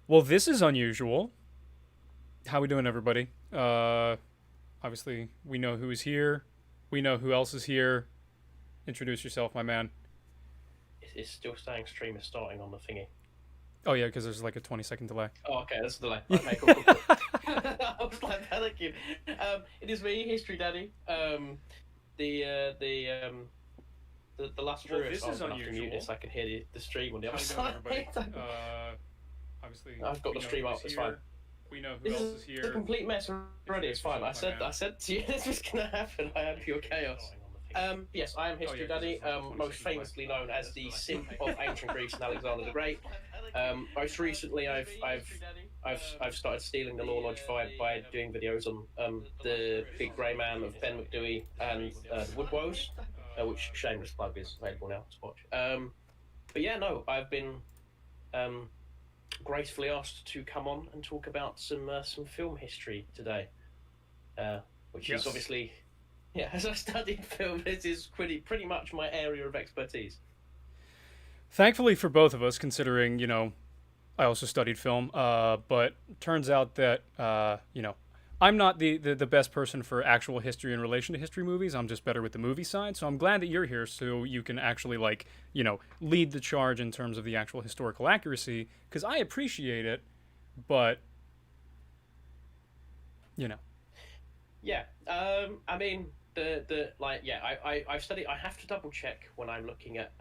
Well, this is unusual. How we doing, everybody? Obviously, we know who is here. We know who else is here. Introduce yourself, my man. It's still saying stream is starting on the thingy. Oh yeah, because there's like a 20-second delay. Oh, okay, that's the delay. Yeah. Okay, cool, cool, cool. I was like panicking. It is me, History Daddy. The last Well, Darius. this I'm is gonna have to mute unusual. this. I can hear the stream on the How other you doing, side. everybody? Obviously, I've got we the know stream who is up. It's fine. here. We know who This else is is a here. complete mess already. It's Introduce fine. yourself, my man. I said to you this was gonna happen. I had pure chaos. Yes, I am Oh History yeah, because Daddy, there's like a 20 most second delay. famously known as the simp of ancient Greece and Alexander the Great. Most recently, I've started stealing the Law Lodge vibe by doing videos on the Big Grey Man of Ben McDewey and the Woodwoes, which shameless plug is available now to watch. But yeah, no, I've been um, gracefully asked to come on and talk about some film history today, which is Yes. obviously, yeah, as I studied film, this is pretty much my area of expertise. Thankfully for both of us, considering I also studied film, but turns out that I'm not the best person for actual history in relation to history movies. I'm just better with the movie side. So I'm glad that you're here so you can actually lead the charge in terms of the actual historical accuracy because I appreciate it, but you know. Yeah, I mean the like yeah, I've studied. I have to double check when I'm looking at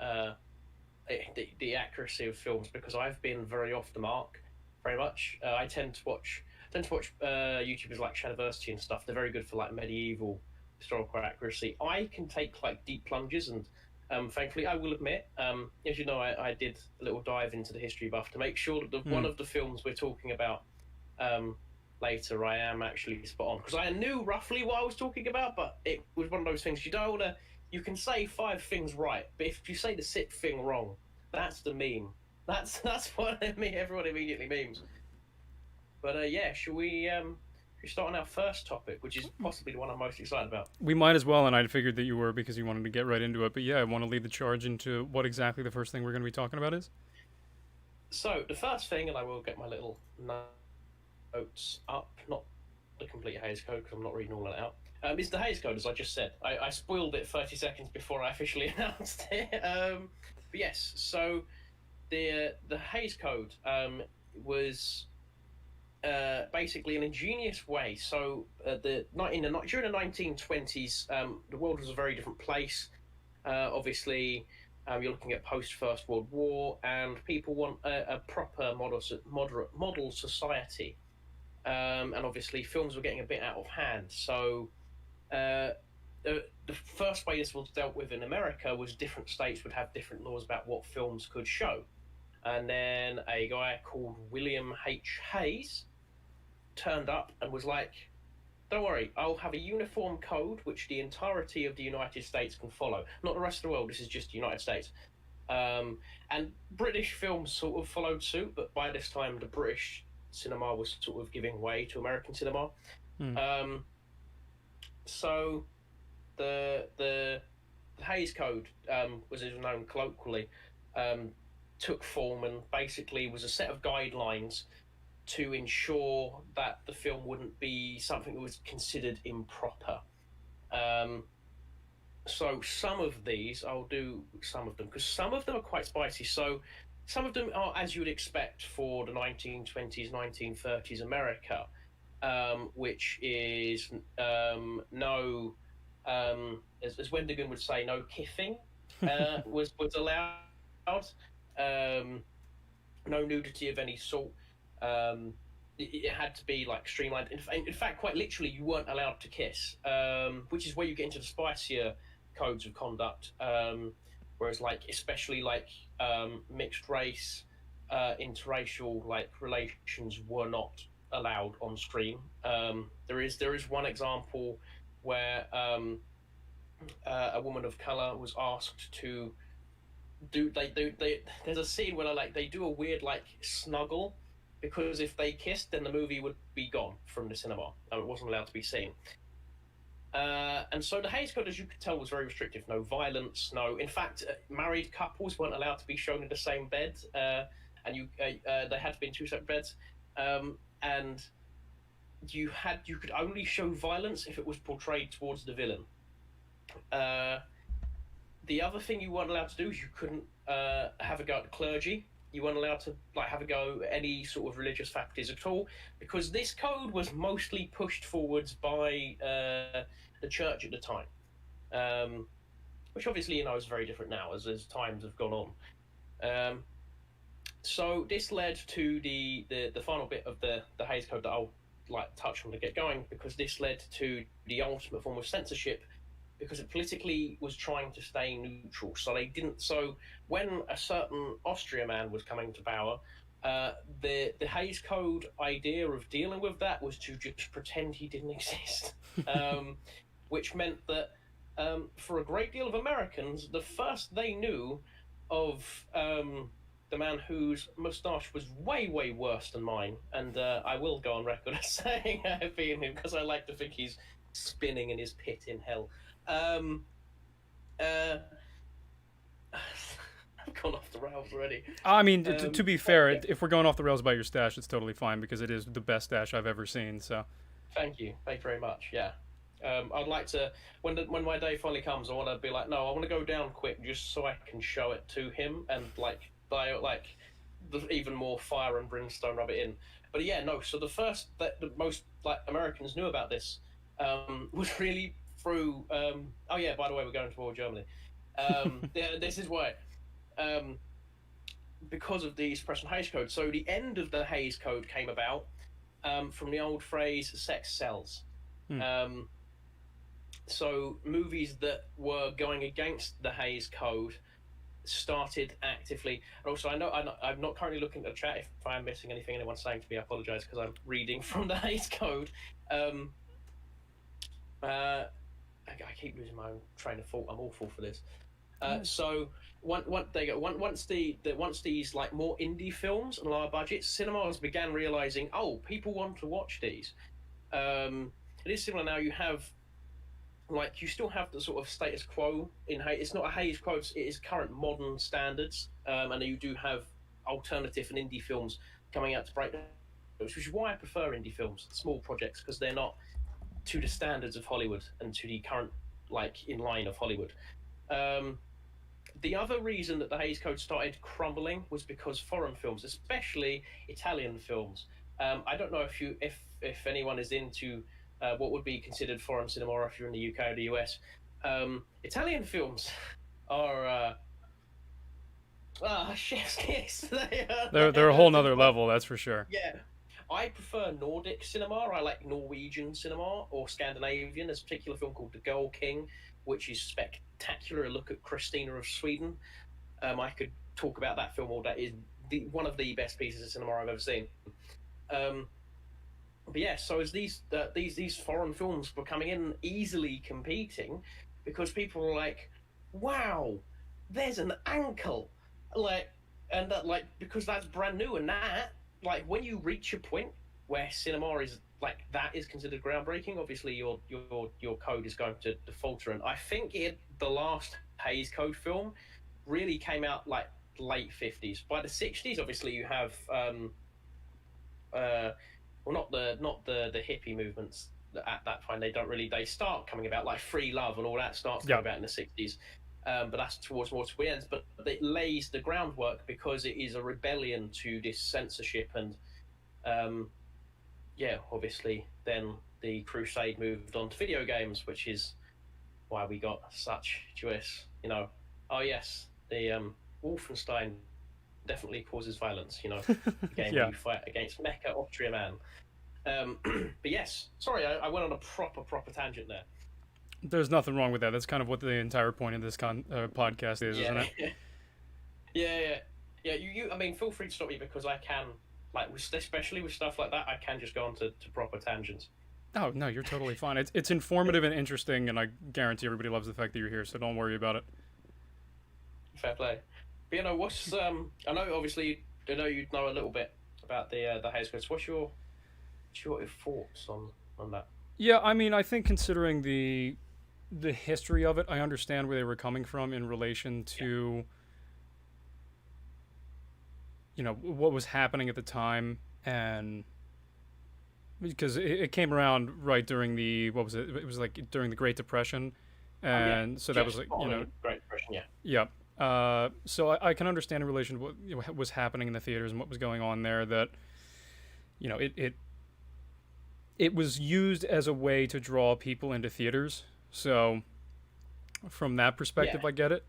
the accuracy of films because I've been very off the mark, very much. I tend to watch YouTubers like Shadiversity and stuff. They're very good for like medieval historical accuracy. I can take like deep plunges and. Thankfully, I will admit, as you know, I did a little dive into the history buff to make sure that one Mm. of the films we're talking about um, later, I am actually spot on because I knew roughly what I was talking about, but it was one of those things you don't want to. You can say five things right, but if you say the sixth thing wrong, that's the meme. That's what I mean. Everyone immediately memes. But yeah, should we start on our first topic, which is possibly the one I'm most excited about? We might as well, and I figured that you were because you wanted to get right into it. But yeah, I want to lead the charge into what exactly the first thing we're going to be talking about is. So the first thing, and I will get my little notes up, not the complete Hayes Code because I'm not reading all of that out. Is the Hayes Code, as I just said. I spoiled it 30 seconds before I officially announced it. But yes, so the Hayes Code was basically an ingenious way. So during the 1920s, the world was a very different place. Obviously, you're looking at post First World War, and people want a proper moderate model society. And obviously films were getting a bit out of hand. So uh, the first way this was dealt with in America was different states would have different laws about what films could show. And then a guy called William H. Hayes turned up and was like, "Don't worry, I'll have a uniform code which the entirety of the United States can follow. Not the rest of the world. This is just the United States." And British films sort of followed suit, but by this time the British cinema was sort of giving way to American cinema. Hmm. Um, so the Hayes Code, was known colloquially, um, took form and basically was a set of guidelines to ensure that the film wouldn't be something that was considered improper. Um, so some of these, I'll do some of them because some of them are quite spicy. So some of them are as you would expect for the 1920s, 1930s America, which is no, as Wendigan would say, no kissing was allowed. Um, no nudity of any sort. It had to be like streamlined. In fact, quite literally, you weren't allowed to kiss, which is where you get into the spicier codes of conduct. Whereas, like, especially like mixed race, interracial like relations were not allowed on screen. There is one example where a woman of color was asked to they there's a scene where they do a weird like snuggle because if they kissed then the movie would be gone from the cinema and it wasn't allowed to be seen. And so the Hays Code, as you could tell, was very restrictive. No violence, no. In fact, married couples weren't allowed to be shown in the same bed. and they had to be in two separate beds, and you could only show violence if it was portrayed towards the villain. Uh, the other thing you weren't allowed to do is you couldn't have a go at the clergy. You weren't allowed to like have a go at any sort of religious faculties at all, because this code was mostly pushed forwards by the church at the time, which obviously is very different now as times have gone on. So this led to the final bit of the Hays Code that I'll like touch on to get going, because this led to the ultimate form of censorship, because it politically was trying to stay neutral. So they didn't. So when a certain Austria man was coming to power, the Hays Code idea of dealing with that was to just pretend he didn't exist, which meant that for a great deal of Americans, the first they knew of the man whose moustache was way worse than mine, and I will go on record as saying I've been him because I like to think he's spinning in his pit in hell. I've gone off the rails already. I mean, to be fair, if we're going off the rails about your stash, it's totally fine because it is the best stash I've ever seen. So, thank you very much. Yeah, I'd like to when my day finally comes, I want to be like, no, I want to go down quick just so I can show it to him and like even more fire and brimstone rub it in. But yeah, no. So the most like Americans knew about this was really through. Oh yeah, by the way, we're going to war with Germany. This is why. Because of the Suppression Hays Code. So the end of the Hays Code came about from the old phrase "sex sells." So movies that were going against the Hays Code started actively. And also, I'm not currently looking at the chat. If I'm missing anything anyone's saying to me, I apologise because I'm reading from the Hays Code. I keep losing my own train of thought. I'm awful for this. So once these like more indie films and lower budgets, cinemas began realizing, people want to watch these. It is similar now. You still have the sort of status quo in Hays. It's not a Hays Code. It is current modern standards, and you do have alternative and indie films coming out to break those, which is why I prefer indie films, small projects, because they're not to the standards of Hollywood and to the current in line of Hollywood. The other reason that the Hays Code started crumbling was because foreign films, especially Italian films. I don't know if anyone is into what would be considered foreign cinema, or if you're in the UK or the US. Italian films are chef's kiss. they're a whole nother level, that's for sure. Yeah. I prefer Nordic cinema. I like Norwegian cinema or Scandinavian. There's a particular film called The Girl King, which is spectacular. A look at Christina of Sweden. I could talk about that film all day. Is one of the best pieces of cinema I've ever seen. But yeah, so as these foreign films were coming in, easily competing, because people were like, "Wow, there's an ankle," because that's brand new, and that when you reach a point where cinema is that is considered groundbreaking, obviously your code is going to falter. And I think the last Hays Code film really came out late 50s. By the 60s, obviously you have not the hippie movements at that point. They start coming about, like Free Love and all that starts coming about in the 60s. But that's towards more to the end. But it lays the groundwork because it is a rebellion to this censorship. And obviously then the crusade moved on to video games, which is why we got such joyous, the Wolfenstein definitely causes violence, the game where you fight against Mecha Austria man. But yes, sorry, I went on a proper tangent there. There's nothing wrong with that. That's kind of what the entire point of this podcast is, isn't it? Yeah. You. I mean, feel free to stop me because I can, especially with stuff like that, I can just go on to proper tangents. Oh no, you're totally fine. It's informative and interesting, and I guarantee everybody loves the fact that you're here. So don't worry about it. Fair play. But what's I know obviously you know a little bit about the Hays Code. What's your thoughts on that? Yeah, I mean, I think considering the history of it, I understand where they were coming from in relation to, what was happening at the time, and because it came around right during the what was it? It was like during the Great Depression, Oh yeah, and so that was just like spot on in Great Depression. Yeah, yeah. So I can understand in relation to what was happening in the theaters and what was going on there. That it was used as a way to draw people into theaters. So from that yeah. perspective, I get it.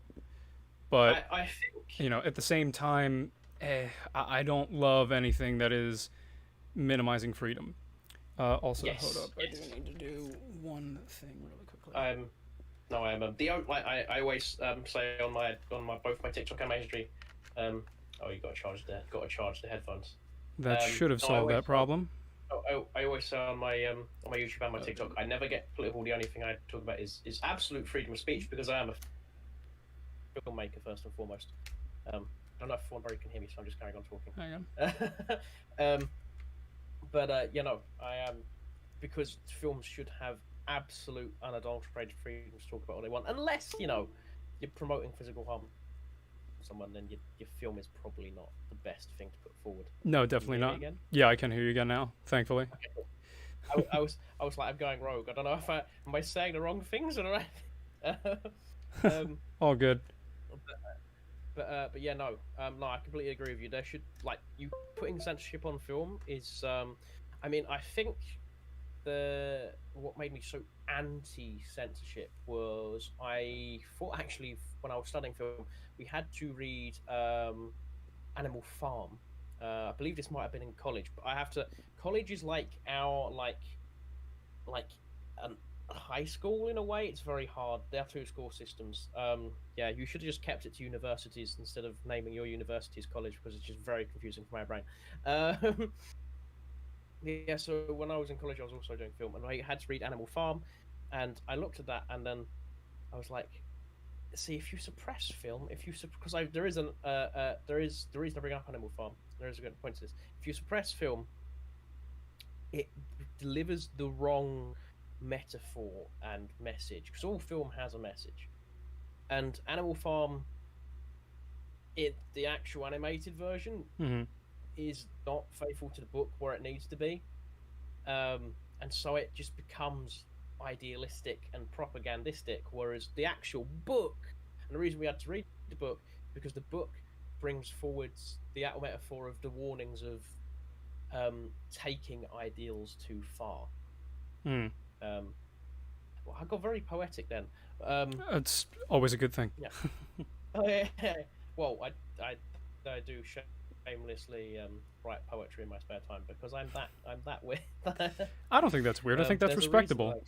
But I think at the same time, I don't love anything that is minimizing freedom. Also, hold yes, up, I do yes. need to do one thing really quickly. No, I am. Like I always say on my both my TikTok and my history. Oh, you got to charge the headphones. That should have No, I solved always that problem. I always say on my YouTube and my TikTok, I never get political. The only thing I talk about is absolute freedom of speech because I am a filmmaker first and foremost. I don't know if Thornbury can hear me, so I'm just carrying on talking. Hang um, but I am because films should have absolute unadulterated freedom to talk about what they want, unless you're promoting physical harm to someone, then your film is probably not the best thing to put forward. No, Can you definitely hear me not. again? Yeah, I can hear you again now, thankfully. Okay, cool. I was like, I'm going rogue. I don't know if am I saying the wrong things or right. um, All good. but yeah, no, no, I completely agree with you. There should like you putting censorship on film is, I mean, I think what made me so anti-censorship was I thought actually when I was studying film we had to read Animal Farm. I believe this might have been in college, but I have to. College is like our like an high school in a way. It's very hard. They have two school systems. Yeah, you should have just kept it to universities instead of naming your universities college because it's just very confusing for my brain. Yeah, so when I was in college, I was also doing film, and I had to read Animal Farm, and I looked at that, and then I was like, "See, if you suppress film, because there is there is the reason I bring up Animal Farm. There is a good point to this. If you suppress film, it delivers the wrong metaphor and message because all film has a message, and Animal Farm, the actual animated version Mm-hmm. is not faithful to the book where it needs to be. And so it just becomes idealistic and propagandistic, whereas the actual book, and the reason we had to read the book, because the book brings forwards the actual metaphor of the warnings of taking ideals too far. Mm. Well, I got very poetic then. It's always a good thing. Yeah. Oh, yeah. Well, I do shamelessly write poetry in my spare time because I'm that weird. I don't think that's weird. I think that's respectable.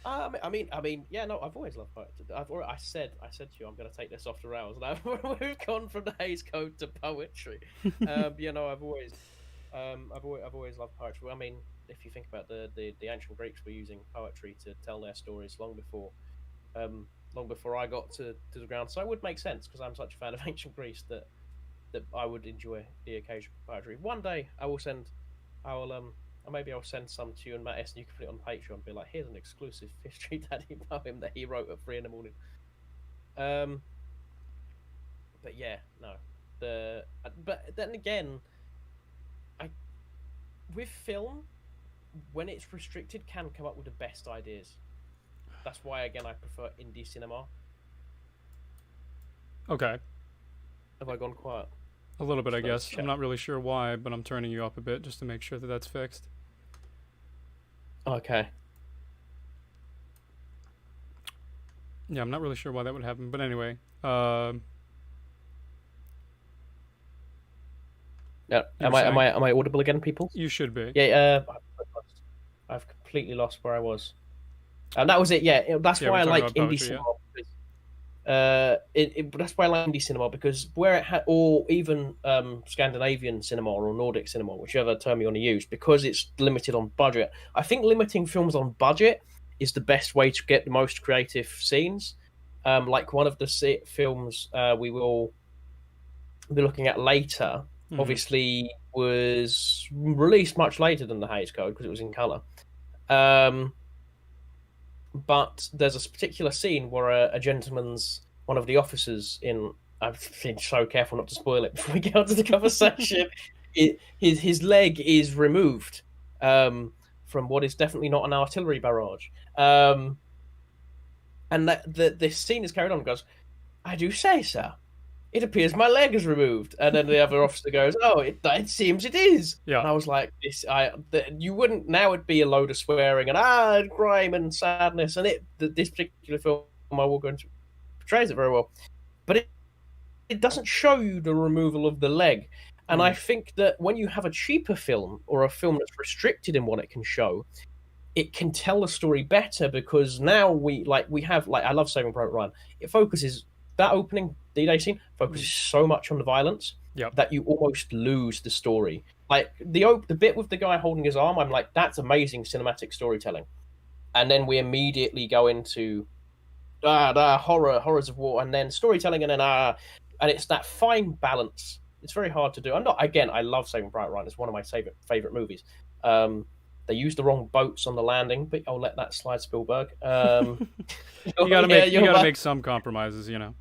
I mean, yeah, no, I've always loved poetry. I said to you, I'm going to take this off the rails, and we've gone from the Hays Code to poetry. I've always loved poetry. I mean, if you think about the ancient Greeks were using poetry to tell their stories long before I got to the ground, so it would make sense because I'm such a fan of ancient Greece that I would enjoy the occasional poetry. One day maybe I'll send some to you and Matt S, and you can put it on Patreon and be like, here's an exclusive History Daddy poem that he wrote at 3 a.m. But yeah, no. But then again, with film, when it's restricted, can come up with the best ideas. That's why, again, I prefer indie cinema. Okay. Have I gone quiet? A little bit, I guess. Check. I'm not really sure why, but I'm turning you up a bit just to make sure that that's fixed. Okay. Yeah, I'm not really sure why that would happen, but anyway. Yeah. Am I audible again, people? You should be. Yeah. I've completely lost where I was. And that was it. Yeah, that's why I like indie cinema. That's why I like indie cinema because where it had, or even Scandinavian cinema or Nordic cinema, whichever term you want to use, because it's limited on budget. I think limiting films on budget is the best way to get the most creative scenes. Like one of the films we will be looking at later, obviously was released much later than the Hays Code because it was in color. But there's a particular scene where one of the officers in I've been so careful not to spoil it before we get onto the conversation. His leg is removed from what is definitely not an artillery barrage. And the scene is carried on and goes, I do say so. It appears my leg is removed. And then the other officer goes, oh, it seems it is. Yeah. And I was like, you wouldn't, now it'd be a load of swearing and crime and sadness. And this particular film, I will go into, portrays it very well. But it doesn't show you the removal of the leg. And I think that when you have a cheaper film or a film that's restricted in what it can show, it can tell the story better, because now we have I love Saving Private Ryan. It focuses, that opening D-Day scene focuses so much on the violence that you almost lose the story. Like the bit with the guy holding his arm, I'm like, that's amazing cinematic storytelling. And then we immediately go into horrors of war, and then storytelling, and then and it's that fine balance. It's very hard to do. I love Saving Private Ryan. It's one of my favorite movies. They used the wrong boats on the landing, but I'll let that slide, Spielberg. You gotta make some compromises, you know.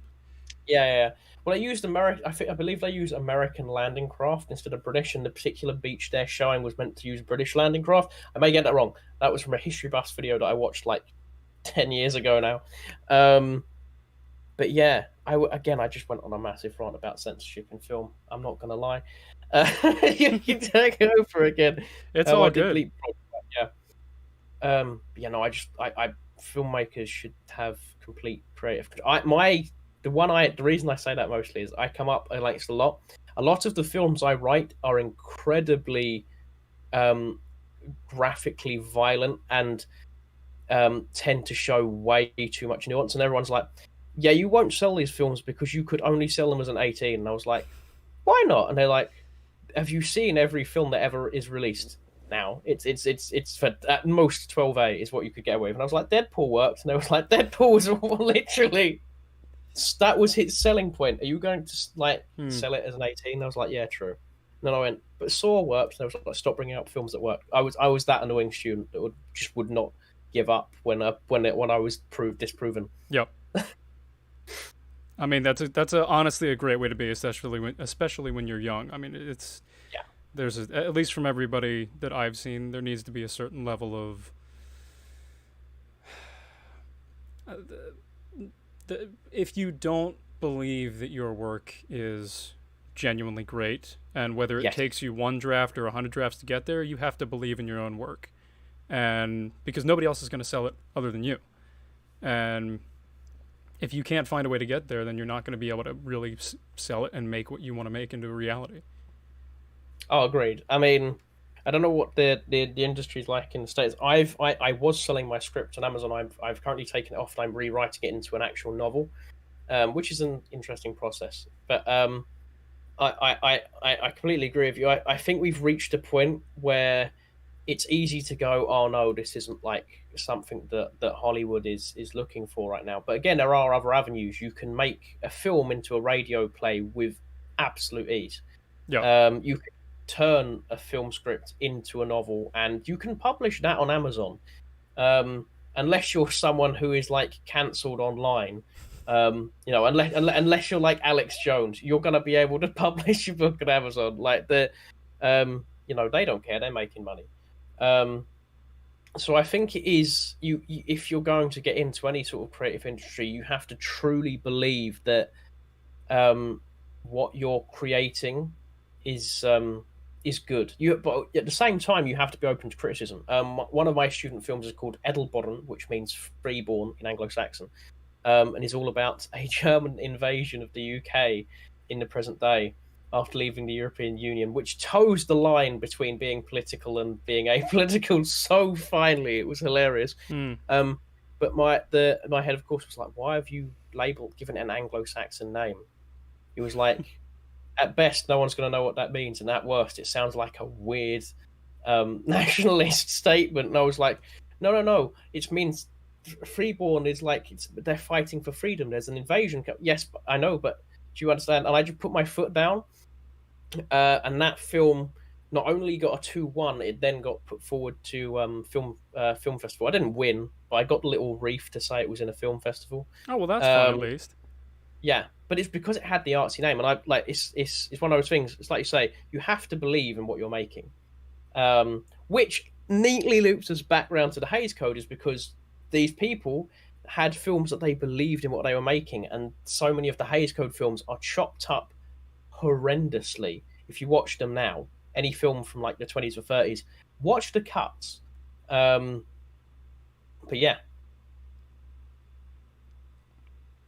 Yeah. Well, they used I believe they used American landing craft instead of British, and the particular beach they're showing was meant to use British landing craft. I may get that wrong. That was from a History Buffs video that I watched like 10 years ago now. But yeah, I just went on a massive rant about censorship in film. I'm not gonna lie. You can take it over again. It's all good. I filmmakers should have complete creative. The reason I say that mostly is I come up against a lot. A lot of the films I write are incredibly graphically violent and tend to show way too much nuance, and everyone's like, yeah, you won't sell these films because you could only sell them as an 18. And I was like, why not? And they're like, have you seen every film that ever is released now? It's for at most 12A is what you could get away with. And I was like, Deadpool worked. And they was like, Deadpool was literally, that was his selling point. Are you going to sell it as an 18? And I was like, yeah, true. And then I went, but Saw worked. And I was like, stop bringing up films that work. I was that annoying student that would not give up when I was disproven. Yep. I mean, that's honestly a great way to be, especially when you're young. I mean, there's at least from everybody that I've seen, there needs to be a certain level of if you don't believe that your work is genuinely great, and whether it takes you one draft or 100 drafts to get there, you have to believe in your own work, and because nobody else is going to sell it other than you, and if you can't find a way to get there, then you're not going to be able to really sell it and make what you want to make into a reality. Oh, agreed. I mean, I don't know what the industry's like in the States. I was selling my script on Amazon. I've currently taken it off and I'm rewriting it into an actual novel, which is an interesting process. But I completely agree with you. I think we've reached a point where it's easy to go, oh no, this isn't like something that Hollywood is looking for right now. But again, there are other avenues. You can make a film into a radio play with absolute ease. Yeah. You can turn a film script into a novel, and you can publish that on Amazon. Unless you're someone who is like cancelled online, unless you're like Alex Jones, you're gonna be able to publish your book on Amazon. Like they don't care; they're making money. So I think it is if you're going to get into any sort of creative industry, you have to truly believe that what you're creating is good. But at the same time, you have to be open to criticism. One of my student films is called Edelborn, which means freeborn in Anglo-Saxon, and is all about a German invasion of the UK in the present day, after leaving the European Union, which toes the line between being political and being apolitical so finely. It was hilarious. But my head, of course, was like, why have you given it an Anglo-Saxon name? It was like, at best, no one's going to know what that means, and at worst, it sounds like a weird nationalist statement. And I was like, no, it means freeborn is like they're fighting for freedom. There's an invasion. Yes, I know, but do you understand? And I just put my foot down. And that film not only got a 2-1, it then got put forward to film festival. I didn't win, but I got the little reef to say it was in a film festival. Oh well, that's fun at least. Yeah, but it's because it had the artsy name, and I like it's one of those things. It's like you say, you have to believe in what you're making, which neatly loops us back round to the Hays Code, is because these people had films that they believed in what they were making, and so many of the Hays Code films are chopped up horrendously. If you watch them now, any film from like the 20s or 30s, watch the cuts. But yeah,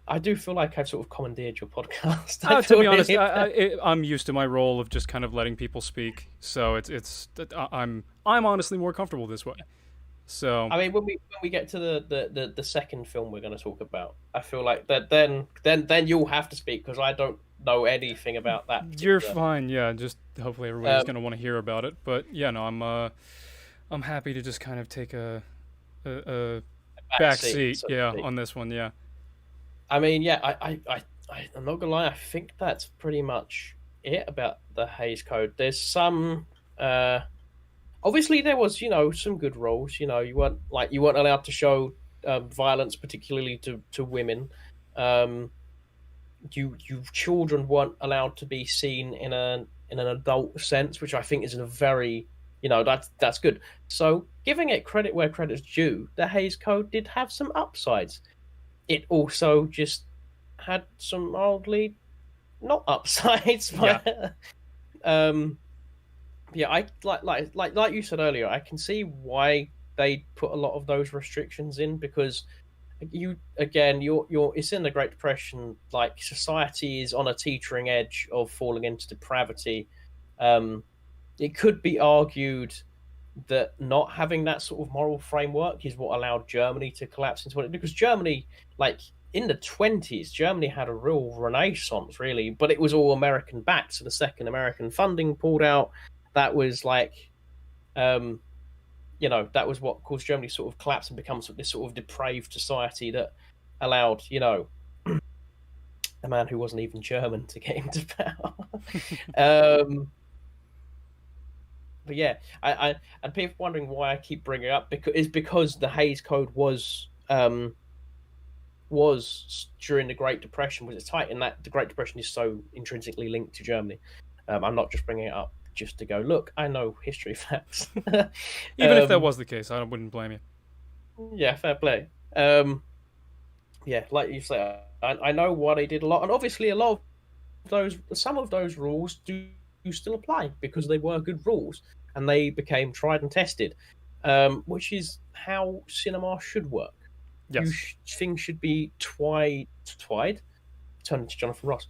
I do feel like I've sort of commandeered your podcast. I To feel be honest, really I'm used to my role of just kind of letting people speak, so I'm honestly more comfortable this way. So I mean, when we get to the second film we're going to talk about, I feel like that then you'll have to speak because I don't know anything about that you're particular. fine, yeah. Just hopefully everybody's Um, gonna want to hear about it. But yeah, no, I'm happy to just kind of take a back back seat, seat, so to yeah, speak. on this one, yeah. I mean, yeah, I'm not gonna lie. I think that's pretty much it about the Hayes Code. There's some, obviously there was, some good rules. You weren't allowed to show violence, particularly to women. Um, you children weren't allowed to be seen in an adult sense, which I think is a very, that's good. So giving it credit where credit's due, the Hayes Code did have some upsides. It also just had some mildly not upsides, Yeah. but um, yeah, I like you said earlier, I can see why they put a lot of those restrictions in because you're it's in the Great Depression. Like society is on a teetering edge of falling into depravity. Um, it could be argued that not having that sort of moral framework is what allowed Germany to collapse into it. Because Germany, like in the 20s, Germany had a real renaissance, really, but it was all American backed. So the second American funding pulled out, that was like, um, that was what caused Germany to sort of collapse and become this sort of depraved society that allowed, a man who wasn't even German to get into power. um, but yeah, I and people wondering why I keep bringing it up because the Hayes Code was during the Great Depression, was it tight in that the Great Depression is so intrinsically linked to Germany. I'm not just bringing it up just to go look. I know history facts. Even if that um, was the case, I wouldn't blame you. yeah, fair play. Yeah, like you say, I know why they did a lot, and obviously a lot of some of those rules do still apply because they were good rules and they became tried and tested, which is how cinema should work. Yes. Things should be twied, turning to Jonathan Ross,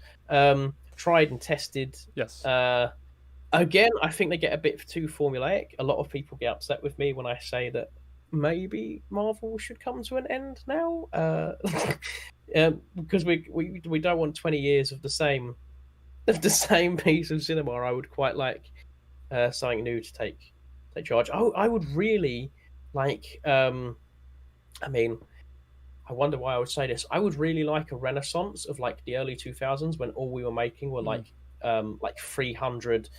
tried and tested. Yes. Again, I think they get a bit too formulaic. A lot of people get upset with me when I say that maybe Marvel should come to an end now, because we don't want 20 years of the same piece of cinema. I would quite like something new to take charge. Oh, I would really like. I mean, I wonder why I would say this. I would really like a renaissance of like the early 2000s when all we were making were Mm. like 300,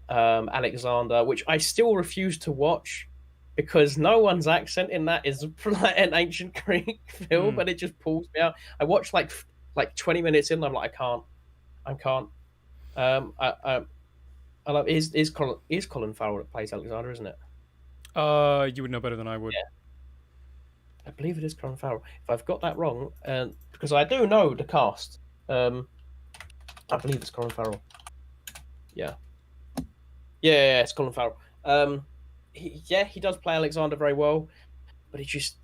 Alexander, which I still refuse to watch because no one's accent in that is like an ancient Greek film, Mm. and it just pulls me out. I watched like 20 minutes in, and I'm like, I can't. I love is Colin Farrell that plays Alexander, isn't it? You would know better than I would. Yeah, I believe it is Colin Farrell. If I've got that wrong, because I do know the cast, I believe it's Colin Farrell. Yeah, yeah, it's Colin Farrell. He does play Alexander very well, but he just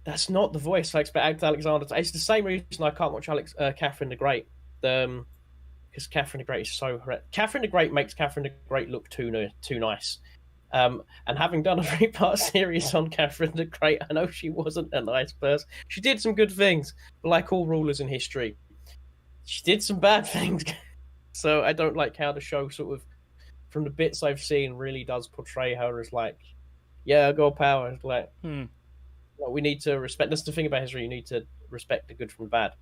that's not the voice I expect Alexander. It's the same reason I can't watch Catherine the Great. Because Catherine the Great is so Catherine the Great makes Catherine the Great look too nice. And having done a 3-part series on Catherine the Great, I know she wasn't a nice person. She did some good things, but like all rulers in history, she did some bad things. So I don't like how the show sort of, from the bits I've seen, really does portray her as like, yeah, girl power. It's like, Hmm. well, we need to respect. That's the thing about history. You need to respect the good from the bad.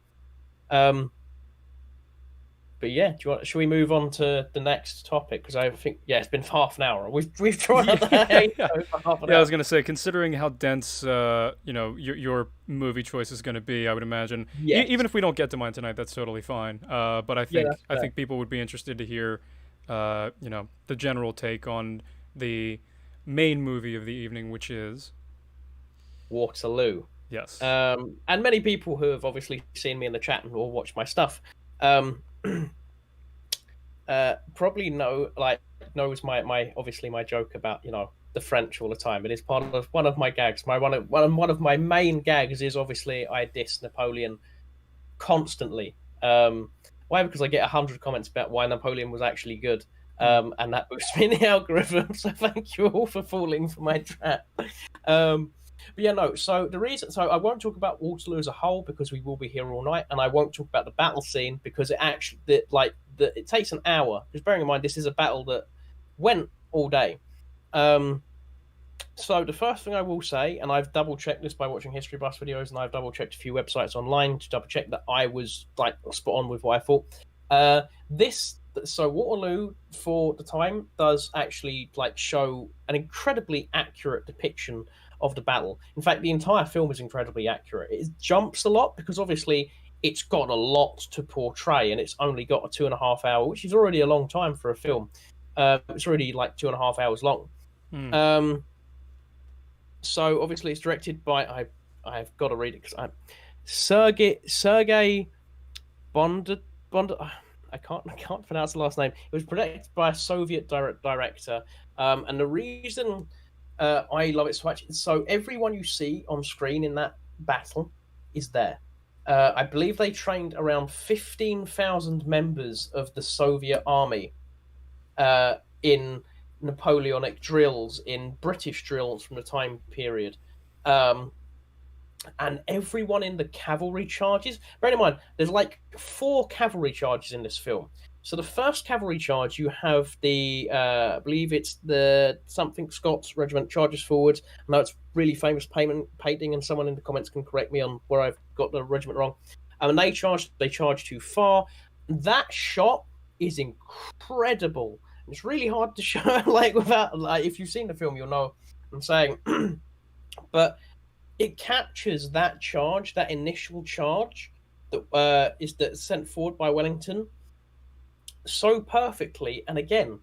Um, But yeah, should we move on to the next topic? Because I think it's been half an hour. We've drawn out the Yeah, hay yeah. for half an Yeah, I hour. was gonna say, considering how dense, your movie choice is gonna be, I would imagine, even Yes, if we don't get to mine tonight, that's totally fine. But I yeah, think that's I fair. think people would be interested to hear, the general take on the main movie of the evening, which is Waterloo. yes. And many people who have obviously seen me in the chat and will watch my stuff, um, probably knows my obviously my joke about the French all the time. It is part of one of my gags. My one of my main gags is obviously I diss Napoleon constantly. Why? Because I get 100 comments about why Napoleon was actually good. Hmm. And that boosts me in the algorithm. So thank you all for falling for my trap. Um, but yeah, no. So the reason, so I won't talk about Waterloo as a whole because we will be here all night, and I won't talk about the battle scene because it takes an hour. Because bearing in mind this is a battle that went all day. Um, so the first thing I will say, and I've double checked this by watching history buffs videos, and I've double checked a few websites online to double check that I was like spot on with what I thought. This so Waterloo for the time does actually like show an incredibly accurate depiction of the battle. In fact, the entire film is incredibly accurate. It jumps a lot because obviously it's got a lot to portray, and it's only got a 2.5 hour, which is already a long time for a film. It's already like 2.5 hours long. Hmm. Um, so obviously it's directed by I've got to read it because Sergei Bond. I can't pronounce the last name. It was directed by a Soviet director, and the reason I love it so much is so everyone you see on screen in that battle is there. I believe they trained around 15,000 members of the Soviet army in Napoleonic drills, in British drills from the time period. Um, and everyone in the cavalry charges. Bear in mind, there's like 4 cavalry charges in this film. So the first cavalry charge, you have I believe it's the something Scots regiment charges forward. I know it's really famous painting, and someone in the comments can correct me on where I've got the regiment wrong. And they charge too far. That shot is incredible. It's really hard to show, like without, like if you've seen the film, you'll know what I'm saying. But it captures that charge, that initial charge that sent forward by Wellington so perfectly. And again,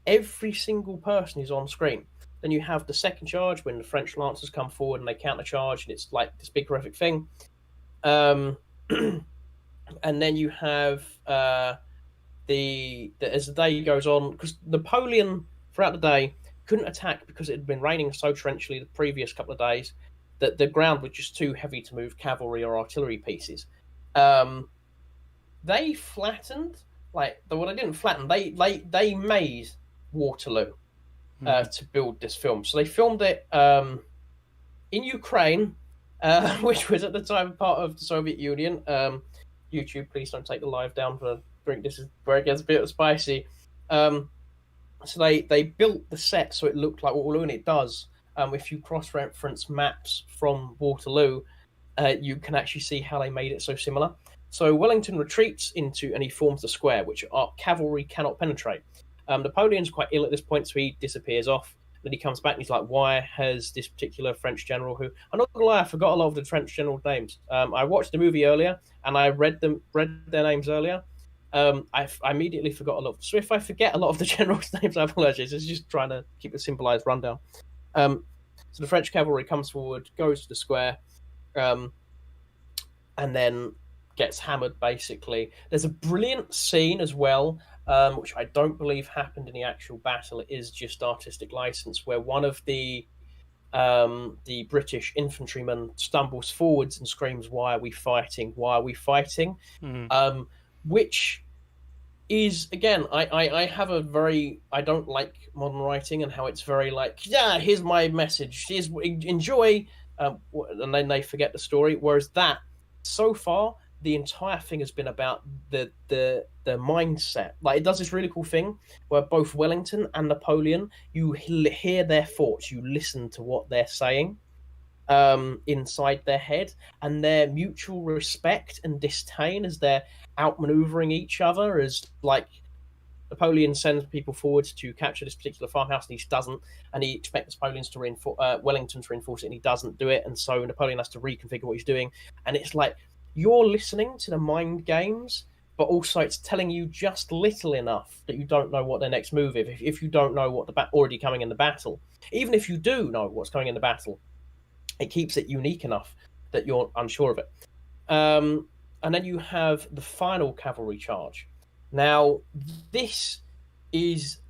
every single person is on screen. Then you have the second charge when the French lancers come forward and they countercharge, and it's like this big horrific thing. Um, and then you have as the day goes on, because Napoleon throughout the day couldn't attack because it had been raining so torrentially the previous couple of days that the ground was just too heavy to move cavalry or artillery pieces. They flattened, they didn't flatten. They made Waterloo Hmm. to build this film. So they filmed it in Ukraine, which was at the time part of the Soviet Union. YouTube, please don't take the live down for drink. This is where it gets a bit spicy. So they built the set so it looked like Waterloo, and it does. If you cross-reference maps from Waterloo, you can actually see how they made it so similar. So Wellington retreats and he forms the square, which our cavalry cannot penetrate. Napoleon's quite ill at this point, so he disappears off. Then he comes back and he's like, why has this particular French general, who I'm not gonna lie, I forgot a lot of the French general names. I watched the movie earlier and I read their names earlier. I immediately forgot a lot. So if I forget a lot of the generals' names, I apologize. It's just trying to keep a simplified rundown. So the French cavalry comes forward, goes to the square, um, and then gets hammered. Basically, there's a brilliant scene as well, which I don't believe happened in the actual battle. It is just artistic license, where one of the British infantrymen stumbles forwards and screams, "Why are we fighting? Why are we fighting?" Hmm. Which is again, I have a very I don't like modern writing and how it's very like, yeah, here's my message, here's enjoy, and then they forget the story. Whereas that so far the entire thing has been about the mindset. Like it does this really cool thing where both Wellington and Napoleon, you hear their thoughts, you listen to what they're saying, inside their head, and their mutual respect and disdain as they're outmaneuvering each other. As like Napoleon sends people forward to capture this particular farmhouse, and he doesn't, and he expects Napoleon's to reinforce Wellington to reinforce it, and he doesn't do it, and so Napoleon has to reconfigure what he's doing, and it's like you're listening to the mind games, but also it's telling you just little enough that you don't know what their next move is. If you don't know what already coming in the battle, even if you do know what's coming in the battle, it keeps it unique enough that you're unsure of it. And then you have the final cavalry charge. Now, this is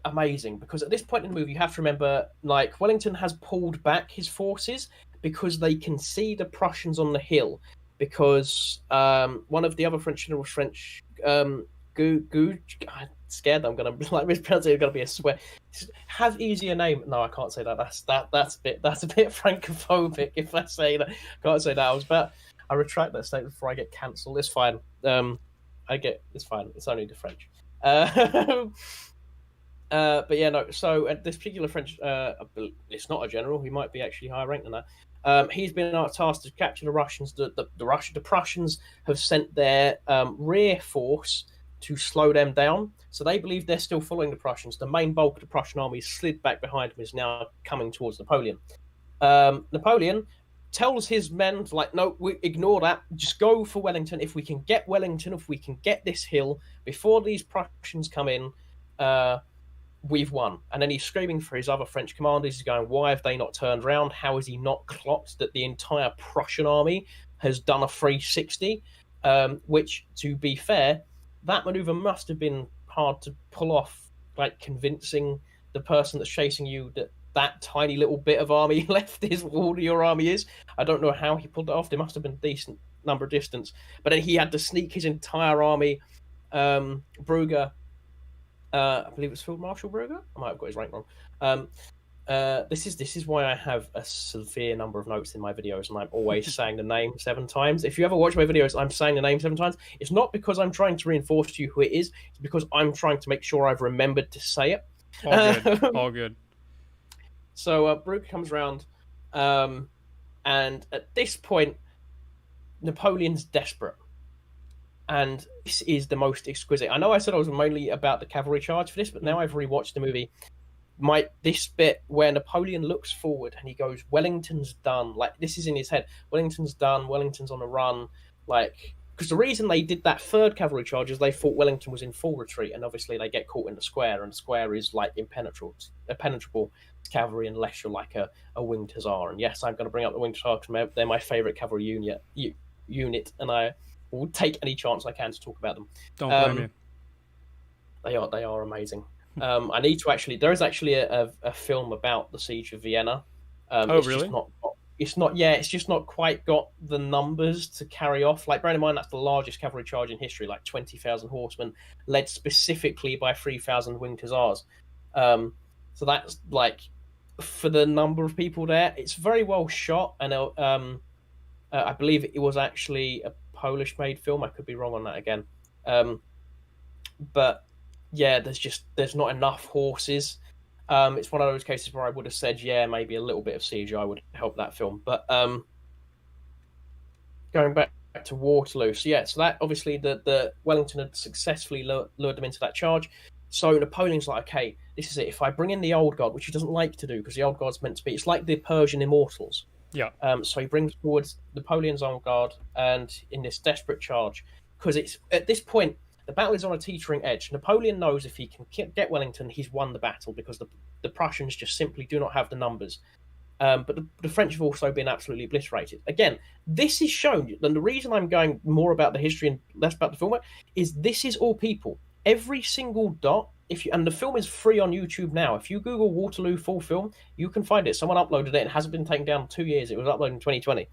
amazing because at this point in the movie, you have to remember, like, Wellington has pulled back his forces because they can see the Prussians on the hill. Because one of the other French generals, I'm scared that I'm gonna like mispronounce it. It's gonna be a swear. Have easier name. No, I can't say that. That's a bit francophobic if I say that. I can't say that. I retract that statement before I get cancelled. It's fine. It's fine. It's only the French. But yeah, no. So this particular French, it's not a general. He might be actually higher ranked than that. He's been tasked to capture the Russians. The Prussians have sent their rear force to slow them down. So they believe they're still following the Prussians. The main bulk of the Prussian army slid back behind him, is now coming towards Napoleon. Napoleon tells his men, like, no, we ignore that. Just go for Wellington. If we can get Wellington, if we can get this hill before these Prussians come in, we've won. And then he's screaming for his other French commanders. He's going, why have they not turned around? How has he not clocked that the entire Prussian army has done a 360? Which, to be fair, that maneuver must have been hard to pull off, like convincing the person that's chasing you that tiny little bit of army left is all your army is. I don't know how he pulled it off. There must have been a decent number of distance. But then he had to sneak his entire army. Brugger, I believe it's Field Marshal Brugger. I might have got his rank wrong. This is why I have a severe number of notes in my videos, and I'm always saying the name 7 times. If you ever watch my videos, I'm saying the name 7 times. It's not because I'm trying to reinforce to you who it is. It's because I'm trying to make sure I've remembered to say it. All good. All good. So Brugger comes around, and at this point, Napoleon's desperate. And this is the most exquisite. I know I said I was mainly about the cavalry charge for this, but now I've rewatched the movie. This bit where Napoleon looks forward and he goes, Wellington's done. Like, this is in his head. Wellington's done. Wellington's on a run. Like, because the reason they did that third cavalry charge is they thought Wellington was in full retreat, and obviously they get caught in the square, and the square is like impenetrable cavalry unless you're like a winged hussar. And yes, I'm going to bring up the winged hussar because they're my favorite cavalry unit, and I will take any chance I can to talk about them. Don't blame me. They are amazing. I need to actually. There is actually a film about the Siege of Vienna. Really? It's just not quite got the numbers to carry off. Like, bear in mind, that's the largest cavalry charge in history, like 20,000 horsemen, led specifically by 3,000 winged hussars. So that's like, for the number of people there, it's very well shot, and I believe it was actually a Polish-made film. I could be wrong on that again, but yeah, there's not enough horses. It's one of those cases where I would have said, yeah, maybe a little bit of CGI would help that film. But going back to Waterloo, so that obviously the Wellington had successfully lured them into that charge. So Napoleon's like, okay, this is it. If I bring in the old guard, which he doesn't like to do because the old guard's meant to be, it's like the Persian immortals. Yeah. So he brings forward Napoleon's old guard, and in this desperate charge, because it's at this point, the battle is on a teetering edge. Napoleon knows if he can get Wellington, he's won the battle because the Prussians just simply do not have the numbers. But the French have also been absolutely obliterated. Again, this is shown, and the reason I'm going more about the history and less about the film is this is all people. Every single dot, and the film is free on YouTube now. If you Google Waterloo full film, you can find it. Someone uploaded it and it hasn't been taken down in 2 years. It was uploaded in 2020.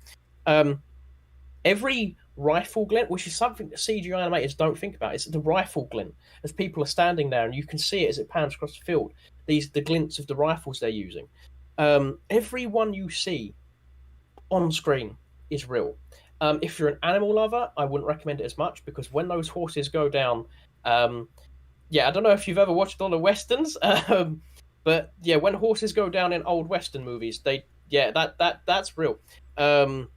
Every rifle glint, which is something that CGI animators don't think about, it's the rifle glint as people are standing there, and you can see it as it pans across the field. The glints of the rifles they're using. Every one you see on screen is real. If you're an animal lover, I wouldn't recommend it as much, because when those horses go down, I don't know if you've ever watched all the westerns, but yeah, when horses go down in old western movies, yeah, that's real. Um,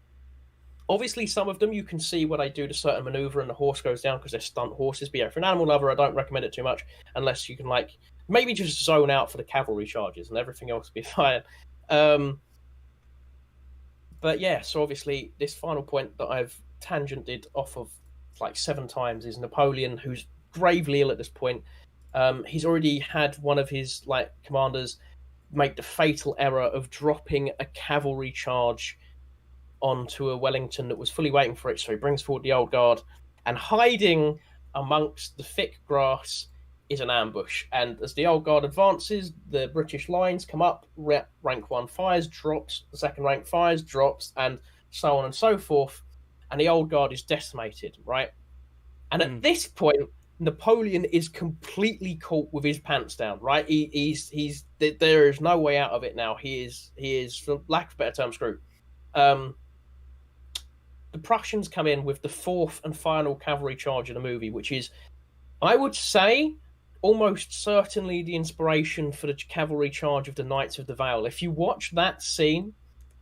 Obviously, some of them you can see where they do the certain maneuver and the horse goes down because they're stunt horses. But yeah, for an animal lover, I don't recommend it too much unless you can like maybe just zone out for the cavalry charges and everything else will be fine. Um, but yeah, so obviously this final point that I've tangented off of like 7 times is Napoleon, who's gravely ill at this point. He's already had one of his like commanders make the fatal error of dropping a cavalry charge onto a Wellington that was fully waiting for it. So he brings forward the old guard, and hiding amongst the thick grass is an ambush. And as the old guard advances, the British lines come up. Rank one fires, drops. The second rank fires, drops, and so on and so forth. And the old guard is decimated, right? And at this point, Napoleon is completely caught with his pants down, right? He's there is no way out of it now. He is for lack of a better term screwed. Um, the Prussians come in with the fourth and final cavalry charge of the movie, which is, I would say, almost certainly the inspiration for the cavalry charge of the Knights of the Vale. If you watch that scene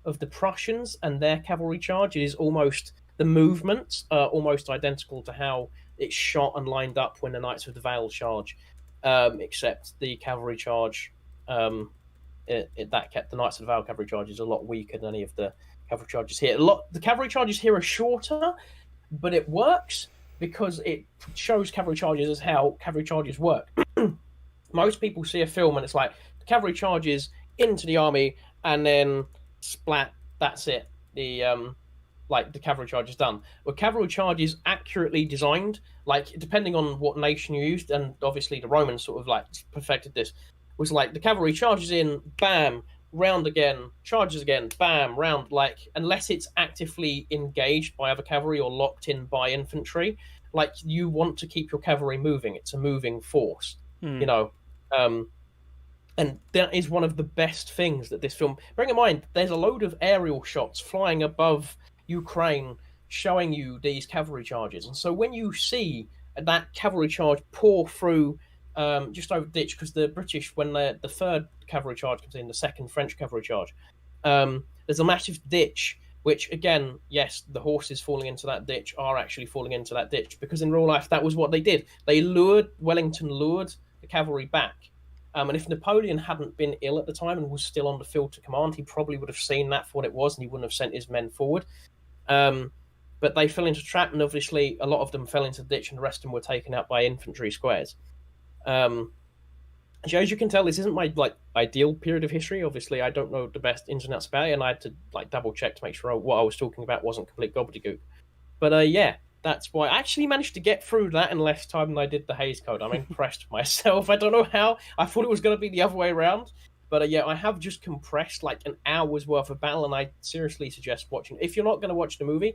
of the Prussians and their cavalry charge, it is almost the movements are almost identical to how it's shot and lined up when the Knights of the Vale charge, except the cavalry charge that kept the Knights of the Vale cavalry charge is a lot weaker than any of the cavalry charges here. The cavalry charges here are shorter, but it works because it shows cavalry charges as how cavalry charges work. Most people see a film and it's like the cavalry charges into the army and then splat. That's it. The cavalry charge is done. Well, cavalry charge is accurately designed, like depending on what nation you used, and obviously the Romans sort of like perfected this. Was like the cavalry charges in, bam, round again, charges again, bam, round. Like unless it's actively engaged by other cavalry or locked in by infantry, like you want to keep your cavalry moving. It's a moving force, you know. And that is one of the best things that this film. Bearing in mind, there's a load of aerial shots flying above Ukraine showing you these cavalry charges. And so when you see that cavalry charge pour through just over the ditch, because the British, when the third cavalry charge comes in, the second French cavalry charge, there's a massive ditch, which again, yes, the horses falling into that ditch are actually falling into that ditch, because in real life, that was what they did. Wellington lured the cavalry back. And if Napoleon hadn't been ill at the time and was still on the field to command, he probably would have seen that for what it was and he wouldn't have sent his men forward. But they fell into a trap, and obviously a lot of them fell into the ditch and the rest of them were taken out by infantry squares. So as you can tell, this isn't my ideal period of history. Obviously, I don't know the best ins and outs about it, and I had to double check to make sure what I was talking about wasn't complete gobbledygook. But yeah, that's why I actually managed to get through that in less time than I did the Hays Code. I'm impressed with myself. I don't know how. I thought it was going to be the other way around. But yeah, I have just compressed like an hour's worth of battle, and I seriously suggest watching. If you're not going to watch the movie,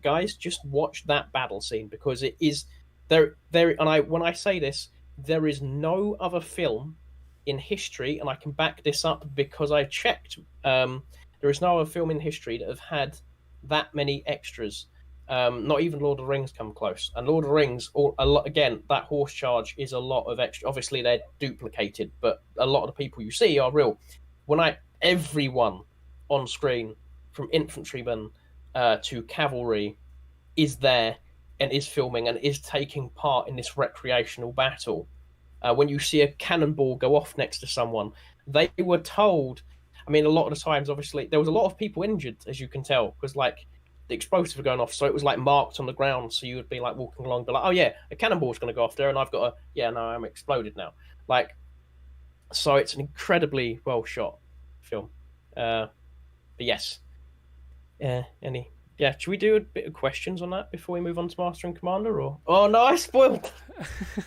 guys, just watch that battle scene, because it is there. And when I say this, there is no other film in history, and I can back this up because I checked. There is no other film in history that have had that many extras. Not even Lord of the Rings come close. And Lord of the Rings, again, that horse charge is a lot of extra. Obviously, they're duplicated, but a lot of the people you see are real. Everyone on screen, from infantrymen to cavalry, is there and is filming and is taking part in this recreational battle. When you see a cannonball go off next to someone, they were told. I mean, a lot of the times, obviously, there was a lot of people injured, as you can tell, because the explosives were going off, so it was marked on the ground. So you would be walking along, be like, "Oh yeah, a cannonball's going to go off there," and I've got I'm exploded now. So it's an incredibly well shot film. But yes, should we do a bit of questions on that before we move on to Master and Commander? Or oh no, I spoiled.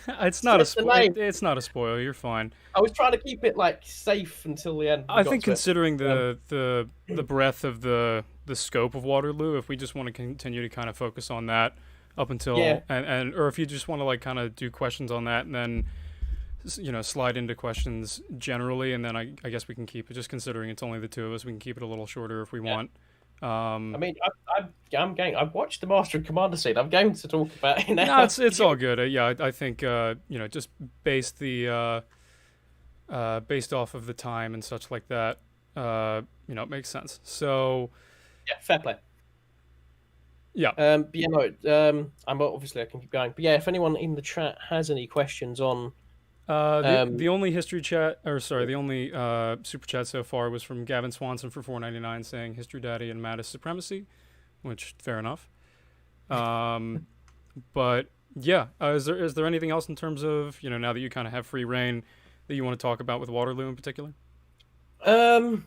It's not a spoil. It's not a spoil. You're fine. I was trying to keep it safe until the end. I think considering the breadth of the scope of Waterloo, if we just want to continue to kind of focus on that up until or if you just want to kind of do questions on that and then slide into questions generally, and then I guess we can keep it, just considering it's only the two of us, we can keep it a little shorter if we want. I mean, I'm game. I've watched the Master and Commander scene. I'm game to talk about it now. No, it's all good. I think just based off of the time and such like that, It makes sense. So Yeah, fair play. yeah, But yeah, no, I'm obviously I can keep going. But yeah, if anyone in the chat has any questions on, the um, only history chat, or sorry, the only super chat so far was from Gavin Swanson for 4.99 saying History Daddy and Mattis supremacy, which fair enough. Um, but yeah, is there anything else in terms of now that you kind of have free reign that you want to talk about with Waterloo in particular? um,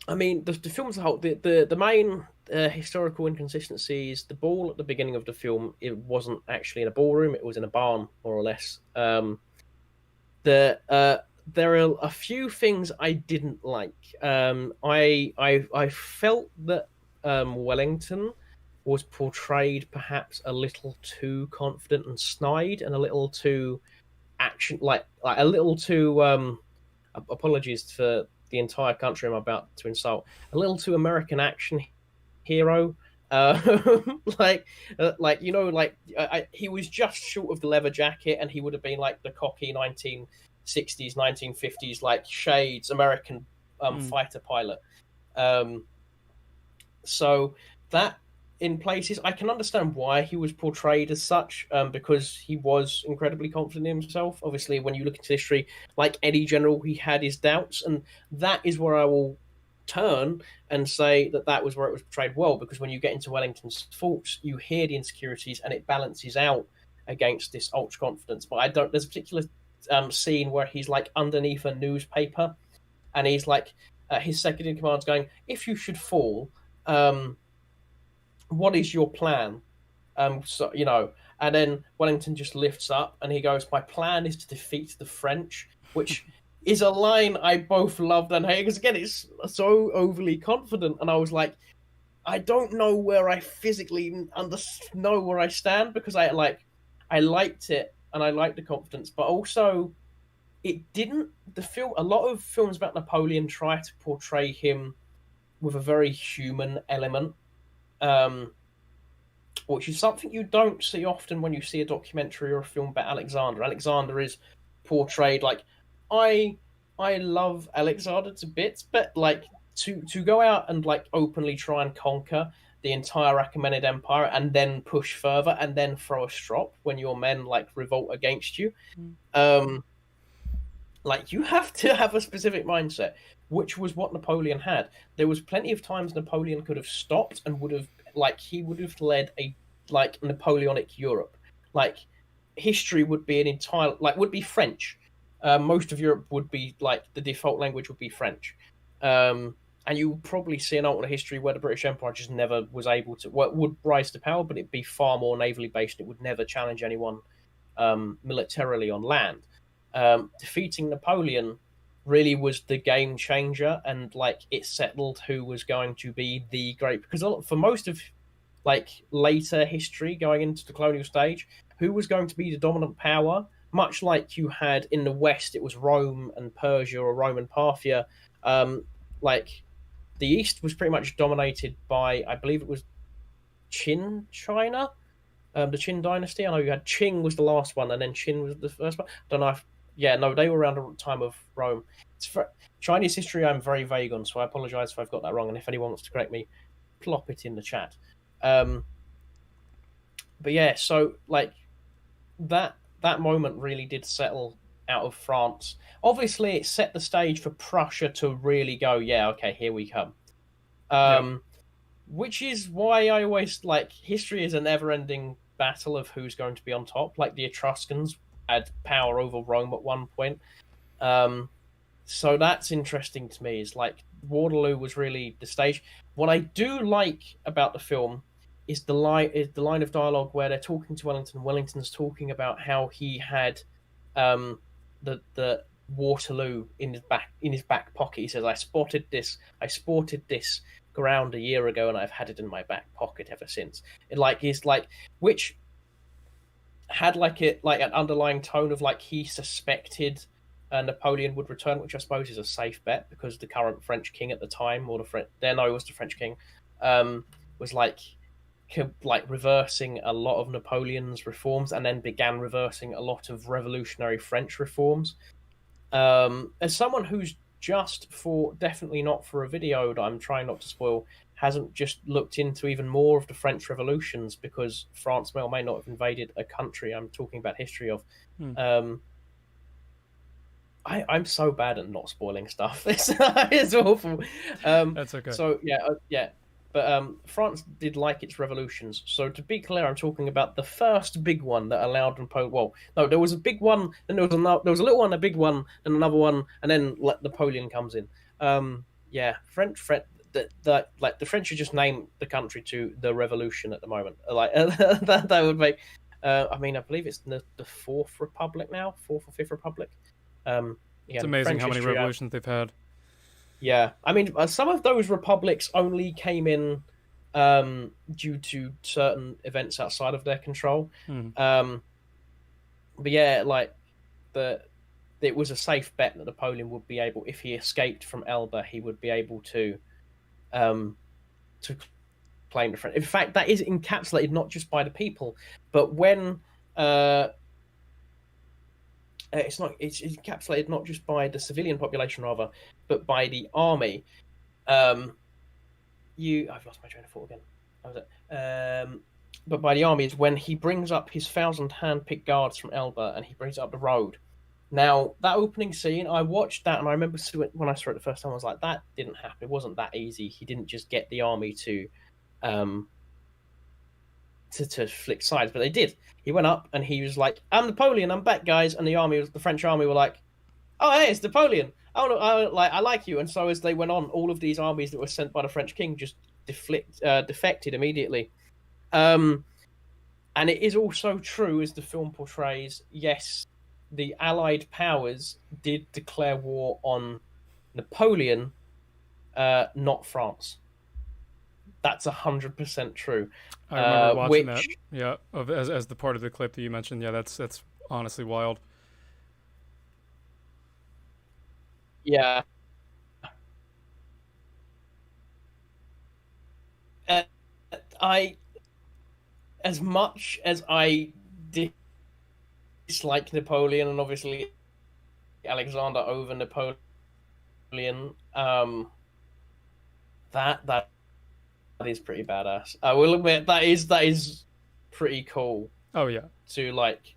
I mean, the film as a whole, the main historical inconsistencies. The ball at the beginning of the film, it wasn't actually in a ballroom; it was in a barn, more or less. The There are a few things I didn't like. I felt that Wellington was portrayed perhaps a little too confident and snide, and a little too action, like a little too apologies for the entire country I'm about to insult. A little too American action hero. Like, he was just short of the leather jacket, and he would have been like the cocky 1960s, 1950s, like shades American Mm. fighter pilot. Um, so that in places I can understand why he was portrayed as such, because he was incredibly confident in himself. Obviously, when you look into history, like any general, he had his doubts, and that is where I will turn and say that that was where it was portrayed well. Because when you get into Wellington's faults, you hear the insecurities, and it balances out against this ultra confidence. But I don't. There's a particular scene where he's like underneath a newspaper, and he's like, his second in command's going, "If you should fall, um, what is your plan?" So and then Wellington just lifts up and he goes, "My plan is to defeat the French," which is a line I both loved and hate because again, it's so overly confident, and I was like, I don't know where I physically know where I stand, because I liked it and I liked the confidence, but also it didn't. The film, a lot of films about Napoleon try to portray him with a very human element. Um, which is something you don't see often when you see a documentary or a film about Alexander. Alexander is portrayed like, I I love Alexander to bits, but like to go out and like openly try and conquer the entire Achaemenid Empire and then push further and then throw a strop when your men like revolt against you. Um, like you have to have a specific mindset, which was what Napoleon had. There was plenty of times Napoleon could have stopped and would have he would have led a like Napoleonic Europe. Like history would be an entire would be French. Most of Europe would be like the default language would be French. And you would probably see an alternate history where the British Empire just never was able to, well, it would rise to power, but it'd be far more navally based. It would never challenge anyone militarily on land. Defeating Napoleon really was the game changer, and like it settled who was going to be the great. Because for most of like later history, going into the colonial stage, who was going to be the dominant power? Much like you had in the West, it was Rome and Persia, or Rome and Parthia. Like the East was pretty much dominated by, I believe it was Qin China, the Qin dynasty. I know you had Qing was the last one, and then Qin was the first one. I don't know if, yeah, no, they were around the time of Rome. Chinese history I'm very vague on, so I apologize if I've got that wrong. And if anyone wants to correct me, plop it in the chat. Um, but yeah, so like that moment really did settle out of France. Obviously, it set the stage for Prussia to really go, yeah, okay, here we come. Yep. Which is why I always like history is a never-ending battle of who's going to be on top. Like the Etruscans had power over Rome at one point. Um, so that's interesting to me. Is like Waterloo was really the stage. What I do like about the film is the line of dialogue where they're talking to Wellington. Wellington's talking about how he had the Waterloo in his back pocket. He says, I sported this ground a year ago, and I've had it in my back pocket ever since." It like he's like, which had like it like an underlying tone of like he suspected Napoleon would return, which I suppose is a safe bet because the current French king at the time, or the French, then I was the French king, was like reversing a lot of Napoleon's reforms, and then began reversing a lot of revolutionary French reforms. As someone who's just for definitely not for a video that I'm trying not to spoil, hasn't just looked into even more of the French revolutions, because France may or may not have invaded a country I'm talking about history of. Hmm. I'm so bad at not spoiling stuff. It's awful. That's okay. So yeah, yeah. But France did like its revolutions. So to be clear, I'm talking about the first big one that allowed Napoleon. Well, no, there was a big one, then there was a little one, a big one, then another one, and then Napoleon comes in. Yeah, the French should just name the country to the Revolution at the moment. Like that would make. I mean, I believe it's the Fourth Republic now, Fourth or Fifth Republic. It's Again, amazing French how many history. revolutions they've had. Yeah, I mean, some of those republics only came in due to certain events outside of their control. Hmm. But yeah, like it was a safe bet that Napoleon would be able, if he escaped from Elba, he would be able um, to claim the French. In fact, that is encapsulated not just by the people, but when it's not, it's encapsulated not just by the civilian population rather, but by the army. I've lost my train of thought again. How was it? But by the army is when he brings up his 1,000 hand-picked guards from Elba, and he brings it up the road. Now, that opening scene, I watched that, and I remember when I saw it the first time, I was like, that didn't happen. It wasn't that easy. He didn't just get the army to flick sides, but they did. He went up, and he was like, I'm Napoleon, I'm back, guys. And the French army were like, oh, hey, it's Napoleon. Oh, no, I like you. And so as they went on, all of these armies that were sent by the French king just defected immediately. And it is also true, as the film portrays, yes, the Allied powers did declare war on Napoleon, not France. That's 100% true. I remember watching that. Yeah, as the part of the clip that you mentioned. Yeah, that's honestly wild. Yeah. Uh, I, as much as I dislike Napoleon, and obviously Alexander over Napoleon, that is pretty badass. I will admit that is pretty cool Oh yeah. to like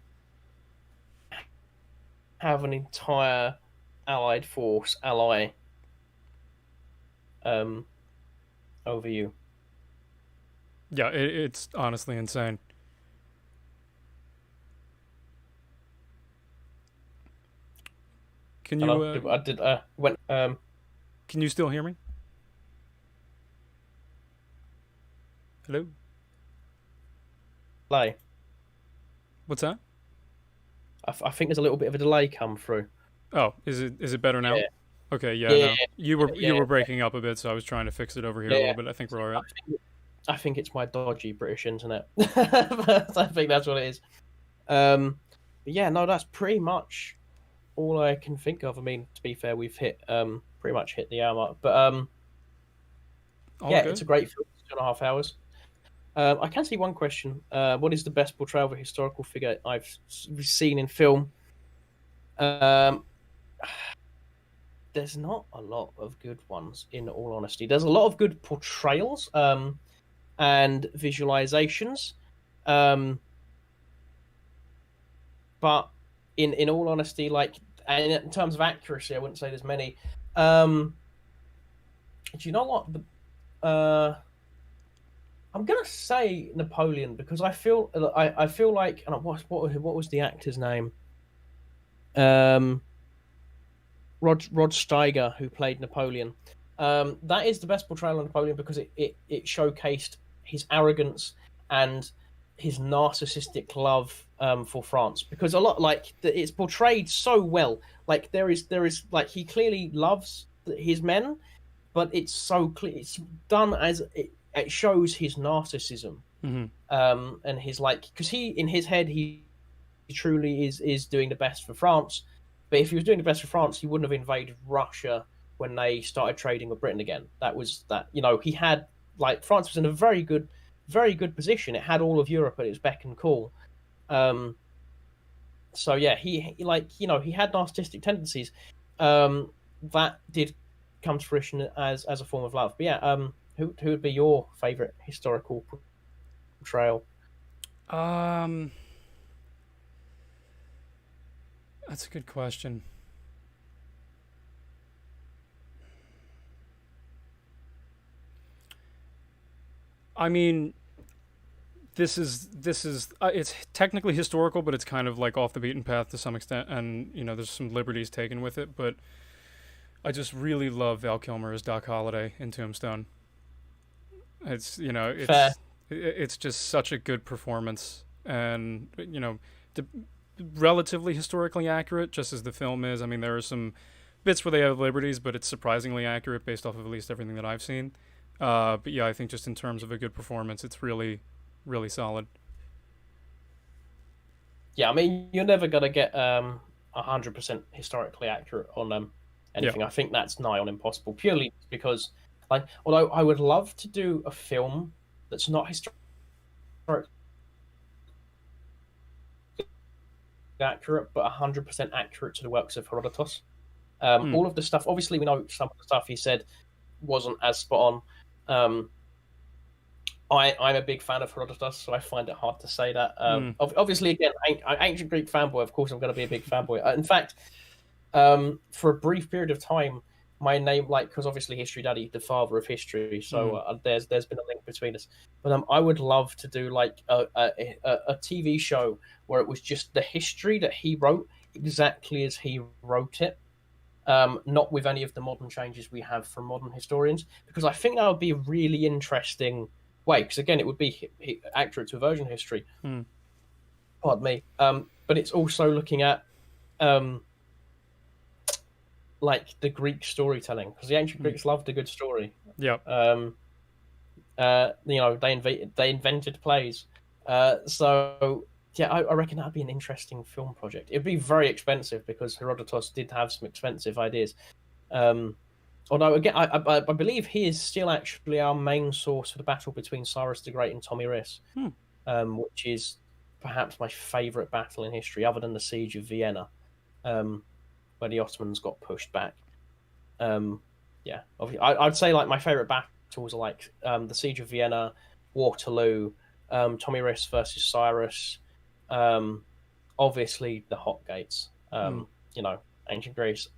have an entire allied force ally over you. Yeah, it's honestly insane. Can you I did when can you still hear me? Hello? play. What's that? I think there's a little bit of a delay come through. Oh, is it better now? Yeah. Okay, yeah, Yeah, no. You yeah, were breaking up a bit, so I was trying to fix it over here a yeah. little bit. I think we're all right. I think it's my dodgy British internet. I think that's what it is. But yeah, no, that's pretty much all I can think of. I mean, to be fair, we've pretty much hit the hour mark. But All yeah, good. it's a great film. 2.5 hours. I can see one question. What is the best portrayal of a historical figure I've seen in film? There's not a lot of good ones, in all honesty. There's a lot of good portrayals and visualizations, but in all honesty, like, and in terms of accuracy, I wouldn't say there's many. Do you know what? I'm gonna say Napoleon, because I feel like, and what was the actor's name? Rod Steiger, who played Napoleon. That is the best portrayal of Napoleon, because it showcased his arrogance and his narcissistic love for France. Because a lot, like, it's portrayed so well. Like there is like, he clearly loves his men, but it's so clear. It's done as it shows his narcissism, Mm-hmm. and his, like, because he, in his head, he truly is doing the best for France. But if he was doing the best for France, he wouldn't have invaded Russia when they started trading with Britain again. He had, like, France was in a very good position. It had all of Europe at its beck and call. So yeah, he had narcissistic tendencies. that did come to fruition as a form of love. But yeah, who would be your favorite historical portrayal? Um, that's a good question. I mean, this is it's technically historical, but it's kind of like off the beaten path to some extent, and there's some liberties taken with it. But I just really love Val Kilmer as Doc Holliday in Tombstone. It's you know Fair. it's just such a good performance, and the, relatively historically accurate, just as the film is. I mean, there are some bits where they have liberties, but it's surprisingly accurate based off of at least everything that I've seen. But yeah, I think just in terms of a good performance, it's really, really solid. Yeah, I mean, you're never gonna get 100% historically accurate on Yeah. anything. I think that's nigh on impossible, purely because, like, although I would love to do a film that's not historically accurate, but 100% accurate to the works of Herodotus. Mm. All of the stuff, obviously, we know some of the stuff he said wasn't as spot on. I'm a big fan of Herodotus, so I find it hard to say that. Mm. Obviously, again, ancient Greek fanboy. Of course, I'm going to be a big fanboy. In fact, for a brief period of time, my name, like, because obviously History Daddy, the father of history, so Mm. there's been a link between us. But I would love to do like a TV show where it was just the history that he wrote exactly as he wrote it, not with any of the modern changes we have from modern historians, because I think that would be a really interesting way. Because again, it would be accurate to version history. Mm. Pardon me. But it's also looking at um, like the Greek storytelling, because the ancient Mm. Greeks loved a good story. Yep. Um, they invented plays. So yeah, I reckon that'd be an interesting film project. It'd be very expensive because Herodotus did have some expensive ideas. Um, Although again, I believe he is still actually our main source for the battle between Cyrus the Great and Tommy Rhys, Hmm. which is perhaps my favourite battle in history, other than the Siege of Vienna, um, where the Ottomans got pushed back. Um, yeah, I'd say like my favourite battles are like the Siege of Vienna, Waterloo, Tommy Rhys versus Cyrus, um, obviously the Hot Gates, Mm. ancient Greece,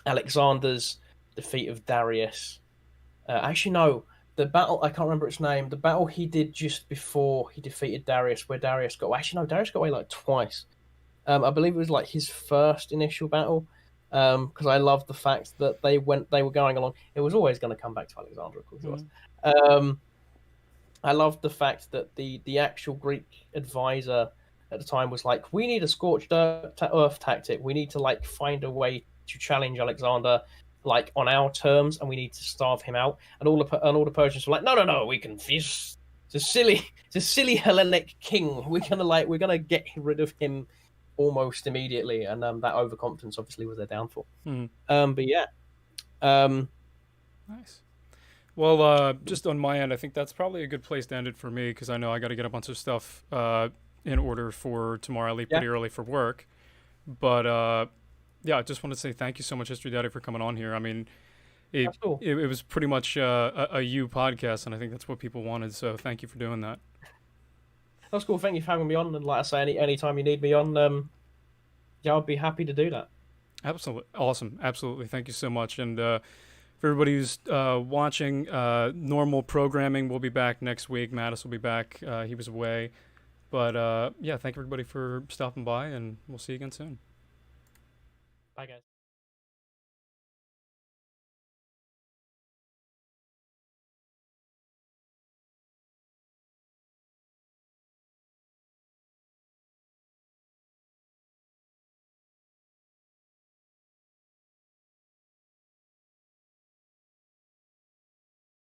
Alexander's defeat of Darius. Actually, no, the battle, I can't remember its name. The battle he did just before he defeated Darius, where Darius got. Actually, no, Darius got away like twice. I believe it was like his first initial battle. Because I love the fact that they were going along. It was always going to come back to Alexander, of course it was. Mm. I love the fact that the actual Greek advisor at the time was like, we need a scorched earth tactic. We need to like find a way to challenge Alexander like on our terms, and we need to starve him out. And all the Persians were like, no, no, no, we can. It's a silly Hellenic king. We're gonna get rid of him almost immediately, and that overconfidence obviously was their downfall. Mm. But yeah, um, Nice. Well, just on my end, I think that's probably a good place to end it for me because I know I got to get a bunch of stuff in order for tomorrow. I leave yeah, pretty early for work, but yeah, I just want to say thank you so much, History Daddy, for coming on here. I mean, it that's cool. it was pretty much a you podcast, and I think that's what people wanted. So thank you for doing that. That's cool. Thank you for having me on. And like I say, anytime you need me on, yeah, I'll be happy to do that. Absolutely awesome. Absolutely, thank you so much. And for everybody who's watching, normal programming will be back next week. Mattis will be back. He was away, but yeah, thank everybody for stopping by, and we'll see you again soon. Bye, guys.